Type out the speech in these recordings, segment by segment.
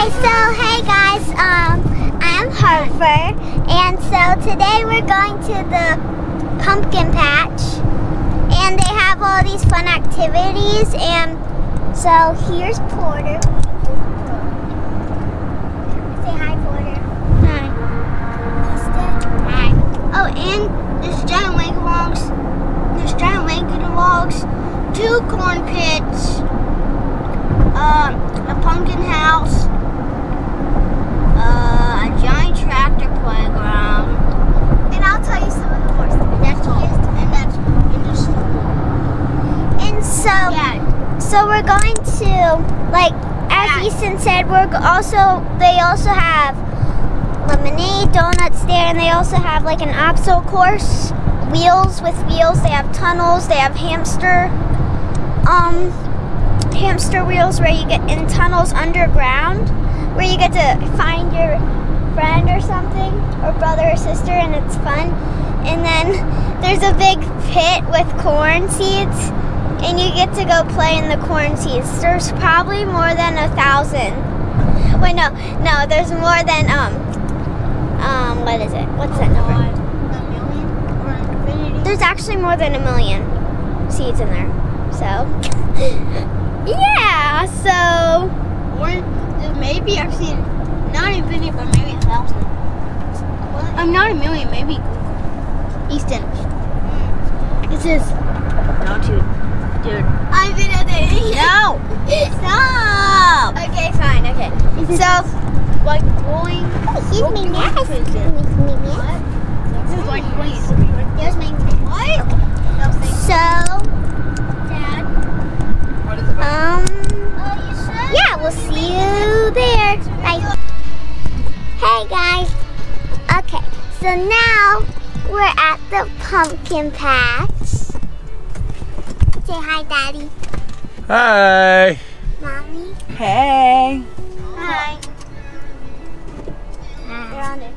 Hey guys, I'm Harper, and so today we're going to the pumpkin patch, and they have all these fun activities, and so here's Porter. Say hi, Porter. Hi. Easton. Hi. Oh, and there's giant wagon-logs. There's giant wagon-logs, 2 corn pits, a pumpkin house, a giant tractor playground, and I'll tell you some of the more stuff. That's it, and that's in the school. And so, yeah. So we're going to, like, as Easton said, they also have lemonade, donuts there, and they also have like an obstacle course, wheels with wheels. They have tunnels. They have hamster wheels where you get in tunnels underground, where you get to find your friend or something, or brother or sister, and it's fun. And then there's a big pit with corn seeds, and you get to go play in the corn seeds. There's probably more than 1,000. Wait, no, there's more than what is it? What's that number? 1 million or infinity? There's actually more than 1 million seeds in there. So. Yeah, so maybe actually not infinity, but maybe 1,000. I'm not 1 million, maybe. Easton. This is no, dude. I'm gonna do. No, stop. Okay, fine. Okay. So, like going. Here's my mask. This is like there's my mask. What? So. Yeah, we'll see you there. Bye. Hey guys. Okay, so now we're at the pumpkin patch. Say hi, Daddy. Hi. Mommy. Hey. Hi. They're on their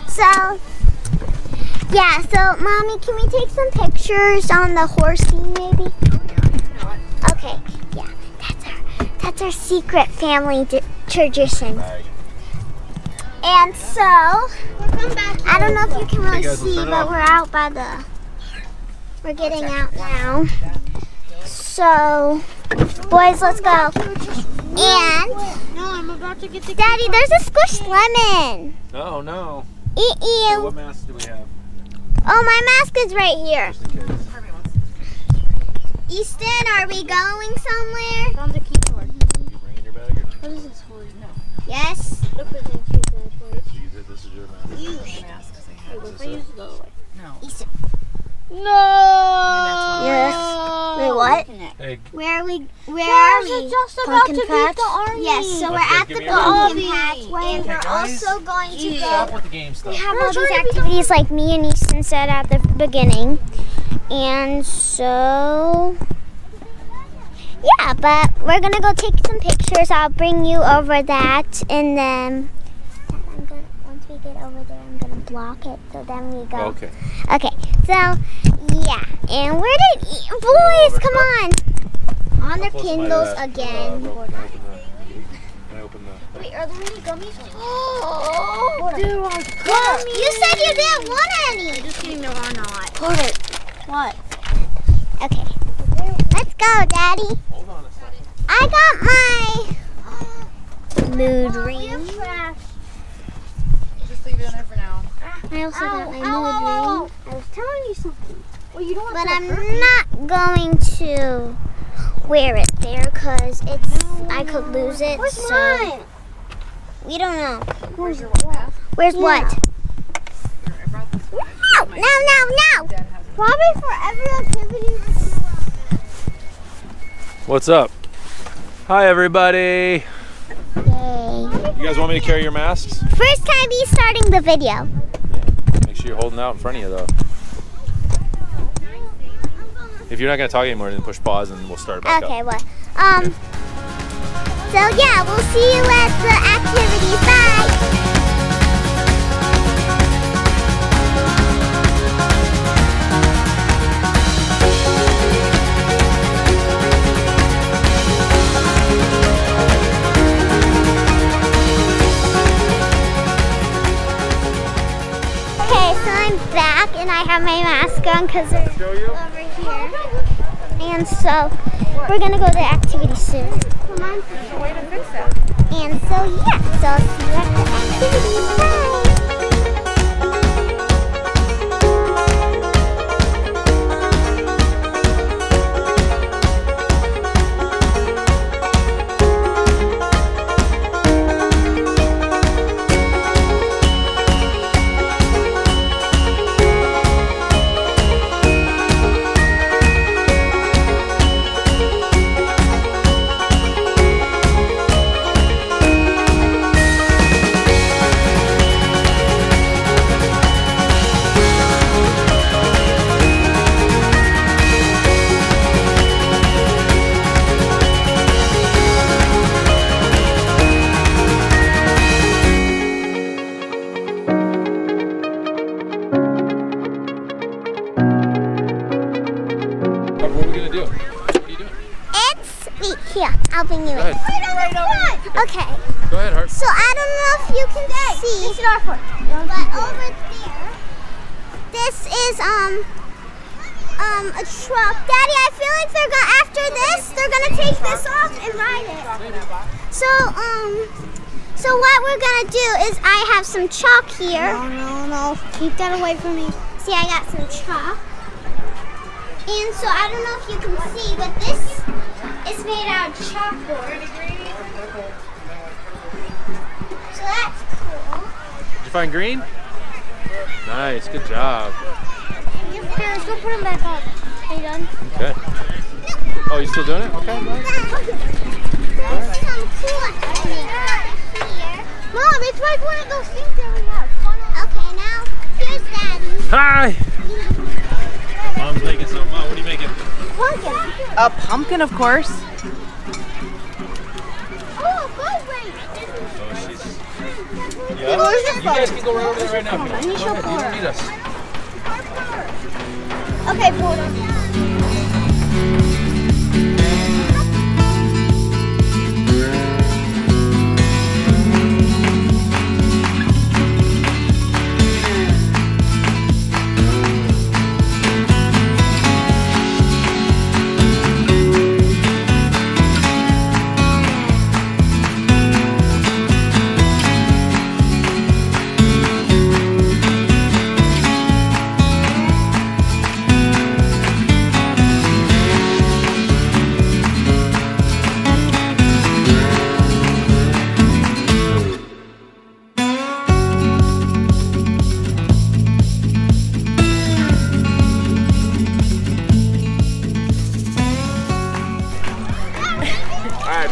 So, yeah, so Mommy, can we take some pictures on the horsey maybe? Okay, yeah, that's our secret family tradition. And so, I don't know if you can really see, but we're out by we're getting out now. So, boys, let's go. And, I'm about to get the Daddy, there's a squished lemon. Oh no. Ew. What mask do we have? Oh, my mask is right here. Just in case. Easton, are we going somewhere? Found the keyboard. You bringing your bag or not? What is this for? No. Yes. Look at the keyboard. So you said this is your mask? Use masks. I use the other way. No. Easton. No. Yes. Wait, what? Hey. Where are we? It's just about Pumpkin to patch? beat the army. Yes, so we're Okay, at give the me your pumpkin mask. patch, and Okay, we're guys. also going to Stop go. with the game stuff. We have all these activities like me and Easton said at the beginning. And so, yeah, but we're going to go take some pictures. I'll bring you over that. And then, once we get over there, I'm going to block it. So then we go. Okay. Okay, so, yeah. And where did, boys, come on. On their Kindles again. Can I open the... Wait, are there any gummies? Oh, there are gummies. You said you didn't want any. Just kidding, there are not. Hold it. What? Okay. Let's go, Daddy. Hold on a second. I got my mood ring. Just leave it in there for now. I also got my mood ring. I was telling you something. Well, you don't But I'm not going to wear it there because I could lose it. Where's so mine? we don't know. Where's your what? Where's what? No. No. Probably for every activity. What's up? Hi, everybody. Yay. You guys want me to carry your masks? First time he's starting the video. Make sure you're holding out in front of you, though. If you're not going to talk anymore, then push pause and we'll start back up. Okay, what? So yeah, we'll see you at the activities. Bye. gun because they're over here. And so we're gonna go to the activity soon. Come on. There's a way to fix that. And so yeah, so I'll see you at the activity. Bye. Here, I'll bring you in. Right Okay. Go ahead, Harper. So I don't know if you can see, but over there, this is a truck. Daddy, I feel like they're gonna after this, they're gonna take this off and ride it. So what we're gonna do is I have some chalk here. No, keep that away from me. See, I got some chalk. And so I don't know if you can see, but this is made out of chalkboard. So that's cool. Did you find green? Nice, good job. Here, let's go put them back up. Are you done? Okay. Oh, you still doing it? Okay. There's some cool here. Mom, it's like one of those things that we have. Okay, now here's Daddy. Hi! Mom's making something. Mom, what are you making? Pumpkin. A pumpkin, of course. Oh, go wait. Oh, she's... Yeah. You guys can go right over there right now. Go ahead. You don't need us. Okay, Porter.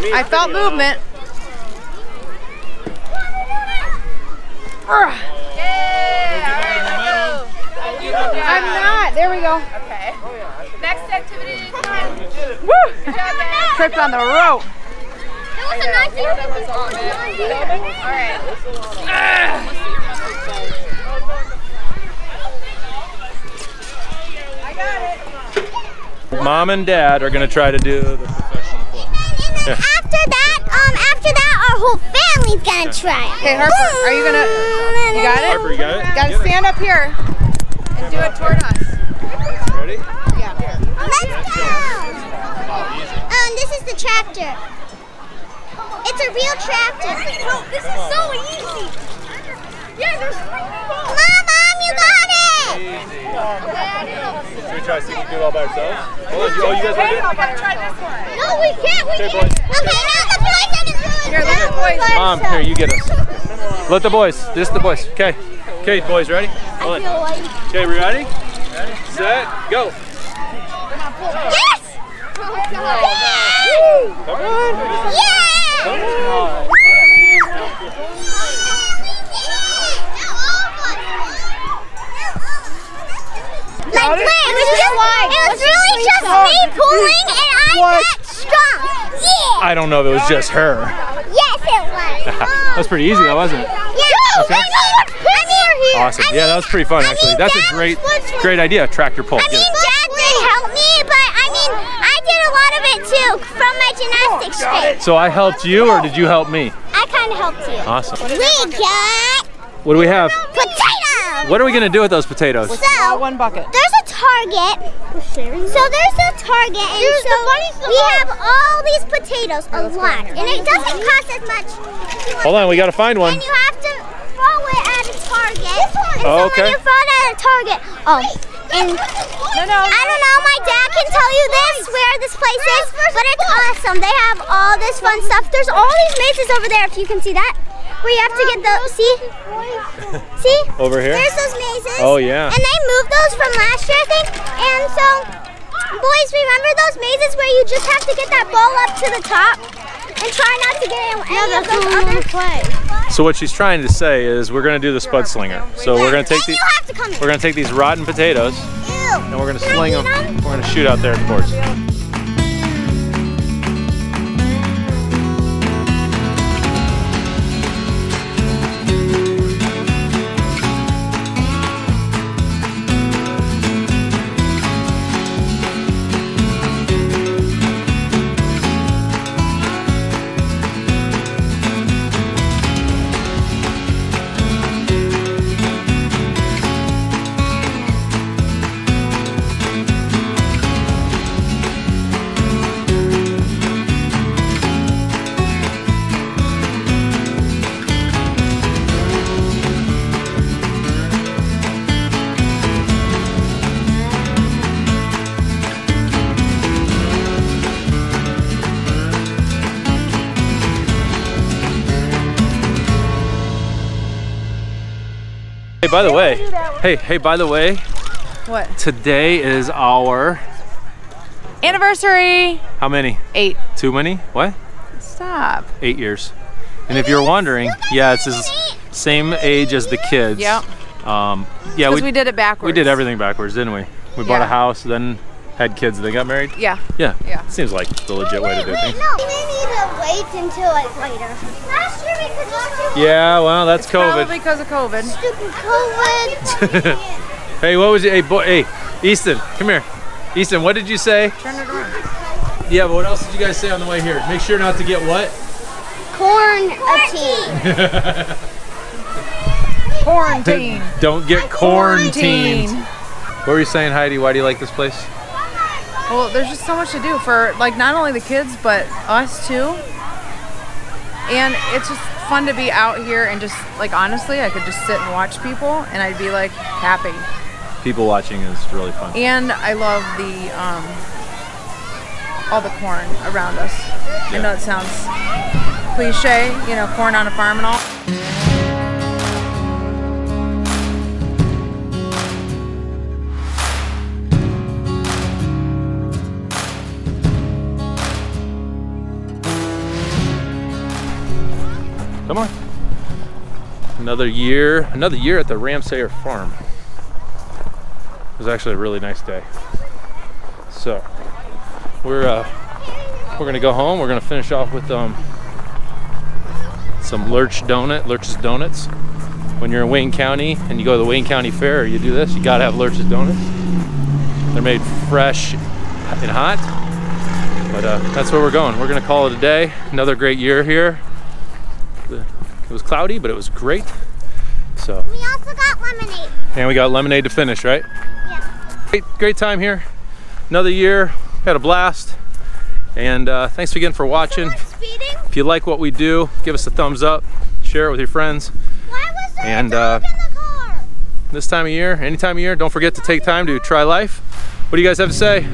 I felt movement. I'm not. There we go. Okay. Next activity. Woo! Good job, guys. Tripped on the rope. It was a 1954. All right. I got it. Mom and Dad are going to try to do the professional pull. And then after that, our whole family's gonna try it. Okay, Harper, are you gonna? You got it? Harper, you got it? Gotta stand up here and do it toward us. Ready? Yeah. Let's go! And this is the tractor. It's a real tractor. This is so easy. Yeah, there's 3 people. Mom, you got it! Easy. Should we try to see if we can do it all by ourselves? Hold on, you guys want to do it? I'm gonna try this one. No, we can't. Okay, boys. Okay, now the boys are gonna do it. Here, let the boys. Mom, here, you get us. Let the boys, just the boys. Okay. Okay, boys, ready? Hold on. Okay, we ready? Set, go. Yes! Come on. Yeah! Come on. Like, wait, it was really just me pulling and I got strong. Yeah! I don't know if it was just her. Yes, it was. That was pretty easy though, wasn't it? Yeah. Okay. Awesome. Yeah, that was pretty fun actually. That's a great idea, tractor pull. I mean, Dad did help me, but I did a lot of it too from my gymnastics fit. So I helped you or did you help me? I kind of helped you. Awesome. We got What do we have? potatoes. What are we going to do with those potatoes? So, One bucket. there's a Target. So there's a Target, and so we have all these potatoes, a lot, and it doesn't cost as much. Hold on, we gotta find one. And you have to throw it at a Target. And Oh, okay. when you throw it at a Target, and I don't know, my dad can tell you this, where this place is, but it's awesome. They have all this fun stuff. There's all these mazes over there, if you can see that. Where you have to get the, see? Over here? There's those mazes. Oh, yeah. And they moved those from last year, I think. And so, boys, remember those mazes where you just have to get that ball up to the top? And try not to get in any of those other play. So what she's trying to say is we're gonna do the spud slinger. So we're gonna take these rotten potatoes, and we're gonna sling them. We're gonna shoot out there at the boards. Hey, by the way, hey, by the way, what? Today is our anniversary. How many? 8. Too many? What? Stop. 8 years. And if you're wondering, yeah, it's his same age as the kids. Yep. Yeah, because we did it backwards. We did everything backwards, didn't we? We bought a house, then had kids, then got married. Yeah. Yeah. Yeah. Seems like the legit way to do things. No, we need to wait until like later. Last year we could just do Yeah, well, that's COVID. Probably because of COVID. stupid COVID. Hey, what was it? Hey, boy, hey, Easton, come here. Easton, what did you say? Turn it around. Yeah, but what else did you guys say on the way here? Make sure not to get what? Quarantine. Don't get quarantined. Quarantine. What were you saying, Heidi? Why do you like this place? Well, there's just so much to do for like not only the kids but us too. And it's just fun to be out here and just like honestly, I could just sit and watch people and I'd be like happy. People watching is really fun. And I love the all the corn around us. Yeah. I know it sounds cliche, you know, corn on a farm and all. Come on. Another year at the Ramseyer Farm. It was actually a really nice day. So we're gonna go home. We're gonna finish off with some Lurch's Donuts. When you're in Wayne County and you go to the Wayne County Fair, or you do this, you gotta have Lurch's Donuts. They're made fresh and hot. But that's where we're going. We're gonna call it a day. Another great year here. It was cloudy, but it was great. So We also got lemonade. and we got lemonade to finish, right? Yeah. Great time here. Another year, had a blast. And thanks again for watching. If you like what we do, give us a thumbs up, share it with your friends. Why was there And a dog in the car? this time of year, any time of year, don't forget to take time to try life. What do you guys have to say?